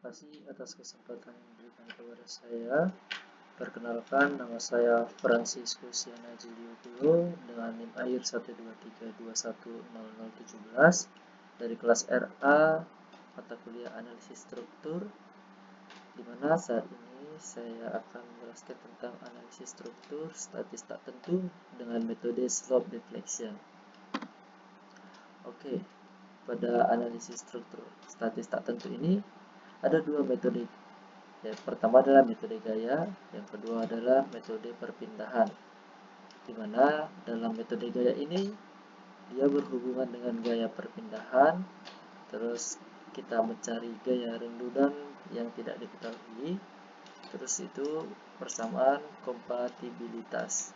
kasih atas kesempatan yang diberikan kepada saya. Perkenalkan, nama saya Francisco Siana Juliukulo dengan NIM AIR 123210017 dari kelas RA mata kuliah analisis struktur, di mana saat ini saya akan menjelaskan tentang analisis struktur statis tak tentu dengan metode slope deflection. Oke, pada analisis struktur statis tak tentu ini ada dua metode. Yang pertama adalah metode gaya, yang kedua adalah metode perpindahan. Di mana dalam metode gaya ini dia berhubungan dengan gaya perpindahan, terus kita mencari gaya rendutan yang tidak diketahui, terus itu persamaan kompatibilitas.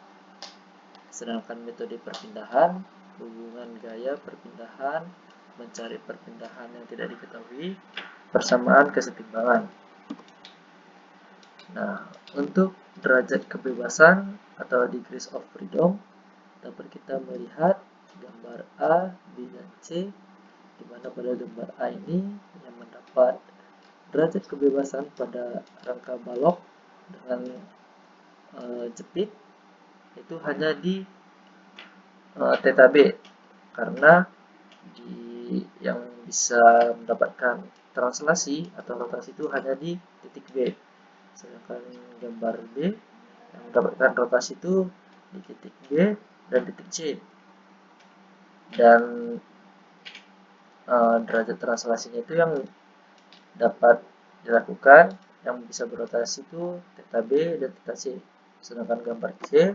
Sedangkan metode perpindahan, hubungan gaya perpindahan, mencari perpindahan yang tidak diketahui, persamaan kesetimbangan. Nah, untuk derajat kebebasan atau degrees of freedom, dapat kita melihat gambar A, B, dan C, di mana pada gambar A ini yang mendapat derajat kebebasan pada rangka balok dengan jepit itu hanya di theta B, karena yang bisa mendapatkan translasi atau rotasi itu hanya di titik B. Sedangkan gambar B yang mendapatkan rotasi itu di titik B dan titik C. Dan derajat translasinya itu yang dapat dilakukan yang bisa berotasi itu theta B dan theta C. Sedangkan gambar C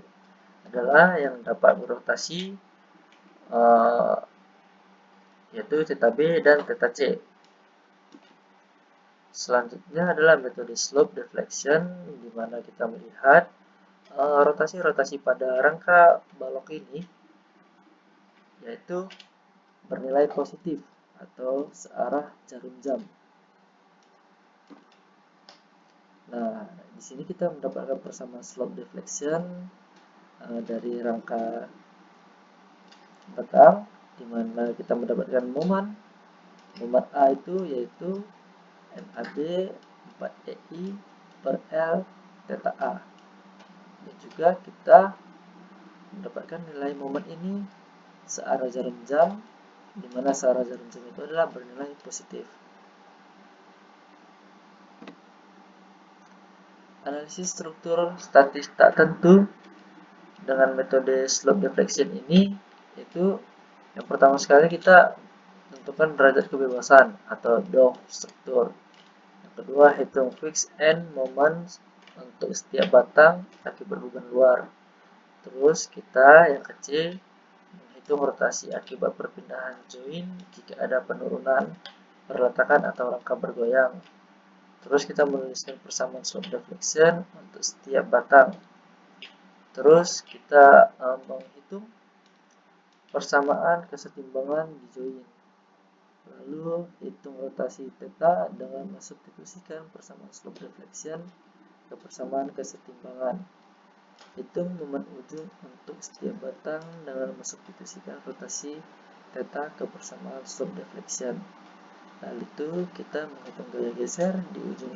adalah yang dapat berotasi yaitu theta B dan theta C. Selanjutnya adalah metode slope deflection, di mana kita melihat rotasi-rotasi pada rangka balok ini yaitu bernilai positif atau searah jarum jam. Nah, di sini kita mendapatkan persamaan slope deflection dari rangka batang, di mana kita mendapatkan momen A itu yaitu MAB 4EI per L theta A. Dan juga kita mendapatkan nilai momen ini searah jarum jam, di mana searah jarum jam itu adalah bernilai positif. Analisis struktur statis tak tentu dengan metode slope deflection ini itu yang pertama sekali kita tentukan derajat kebebasan atau DOF struktur. Yang kedua, hitung fixed end moment untuk setiap batang akibat beban luar. Terus kita yang kecil menghitung rotasi akibat perpindahan join jika ada penurunan perletakan atau rangka bergoyang. Terus kita menuliskan persamaan slope deflection untuk setiap batang. Terus kita menghitung persamaan kesetimbangan di join. Lalu hitung rotasi theta dengan mensubstitusikan persamaan slope deflection ke persamaan kesetimbangan. Hitung momen ujung untuk setiap batang dengan mensubstitusikan rotasi theta ke persamaan slope deflection. Lalu itu kita menghitung gaya geser di ujung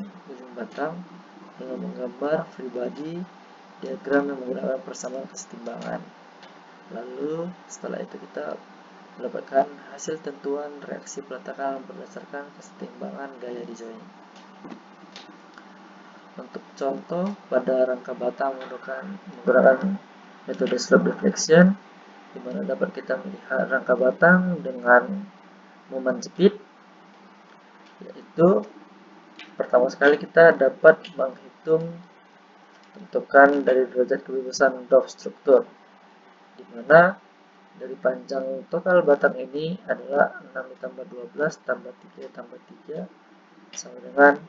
batang dengan menggambar free body diagram yang menggunakan persamaan kesetimbangan. Lalu setelah itu kita mendapatkan hasil tentuan reaksi peletakan berdasarkan kesetimbangan gaya di join. Untuk contoh pada rangka batang menggunakan metode slope deflection, di mana dapat kita melihat rangka batang dengan momen jepit, yaitu pertama sekali kita dapat menghitung tentukan dari derajat kebebasan DOF struktur, di mana dari panjang total batang ini adalah 6 ditambah 12 tambah 3 tambah 3 sama dengan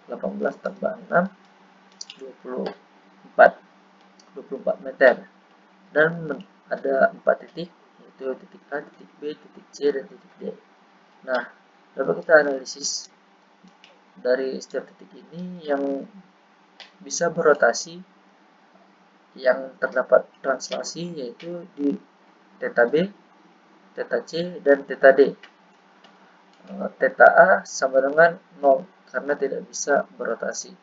18 tambah 6 24 meter, dan ada 4 titik, yaitu titik A, titik B, titik C, dan titik D. Nah, dapat kita analisis dari setiap titik ini yang bisa berotasi yang terdapat translasi yaitu di theta B, theta C, dan theta D. theta A sama dengan 0 karena tidak bisa berotasi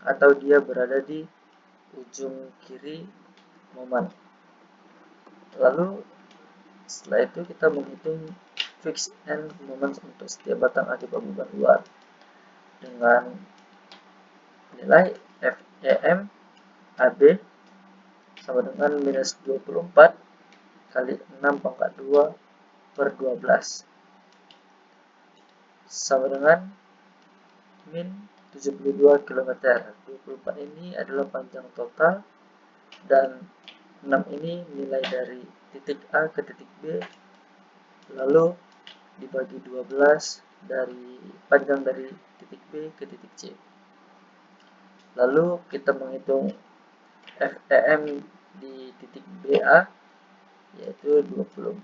atau dia berada di ujung kiri momen. Lalu setelah itu kita menghitung fixed end moment untuk setiap batang akibat beban luar dengan nilai FEM AB sama dengan minus 24 kali 6 pangkat 2 per 12 sama dengan min 72 km. 24 ini adalah panjang total dan 6 ini nilai dari titik A ke titik B, lalu dibagi 12 dari panjang dari titik B ke titik C. Lalu kita menghitung FEM di titik BA, yaitu 24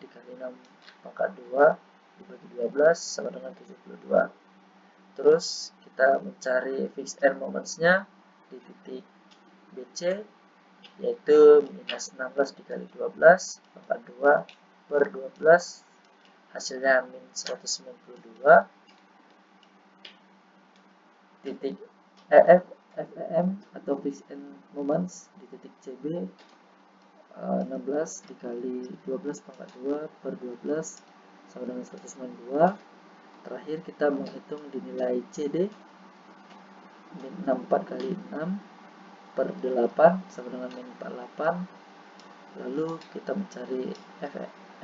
dikali 6 pangkat 2 dibagi 12 sama dengan 72. Terus kita mencari fixed end moments-nya di titik BC, yaitu minus 16 dikali 12 pangkat 2 per 12, hasilnya min 192. Titik EF FEM atau fixed end moments di titik CB 16 dikali 12 pangkat 2 per 12 sama dengan 192. Terakhir kita menghitung di nilai CD min 64 kali 6 per 8 sama dengan min 48. Lalu kita mencari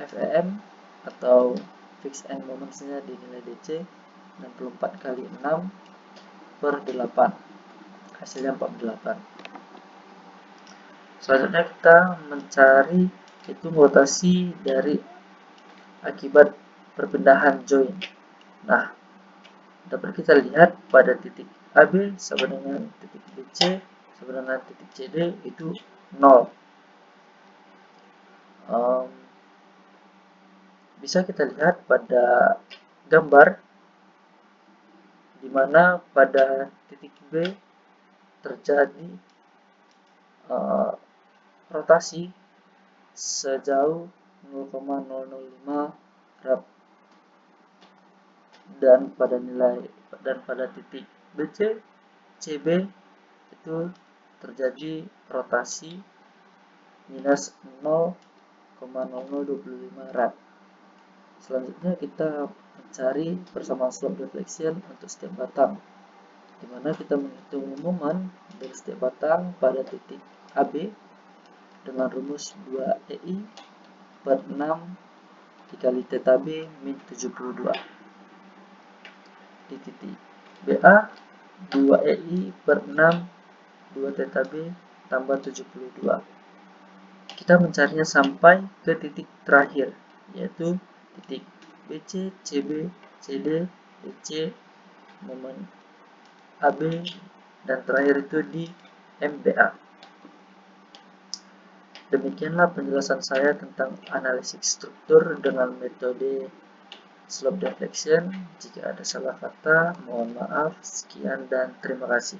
FEM atau fixed end momentsnya di nilai DC 64 kali 6 per 8, hasilnya 48. Selanjutnya kita mencari hitung rotasi dari akibat perpindahan join. Nah, dapat kita lihat pada titik AB sama dengan titik BC sama dengan titik CD itu 0. Bisa kita lihat pada gambar di mana pada titik B terjadi rotasi sejauh 0,005 rad, dan pada titik BC CB itu terjadi rotasi minus 0,0025 rad. Selanjutnya kita mencari persamaan slope deflection untuk setiap batang, di mana kita menghitung momen dari setiap batang pada titik AB dengan rumus 2EI per 6 dikali theta B min 72. Di titik BA 2EI per 6 2 theta B tambah 72. Kita mencarinya sampai ke titik terakhir, yaitu titik BC, CB, CD, DC, momen AB, dan terakhir itu di MBA. Demikianlah penjelasan saya tentang analisis struktur dengan metode slope deflection. Jika ada salah kata, mohon maaf. Sekian dan terima kasih.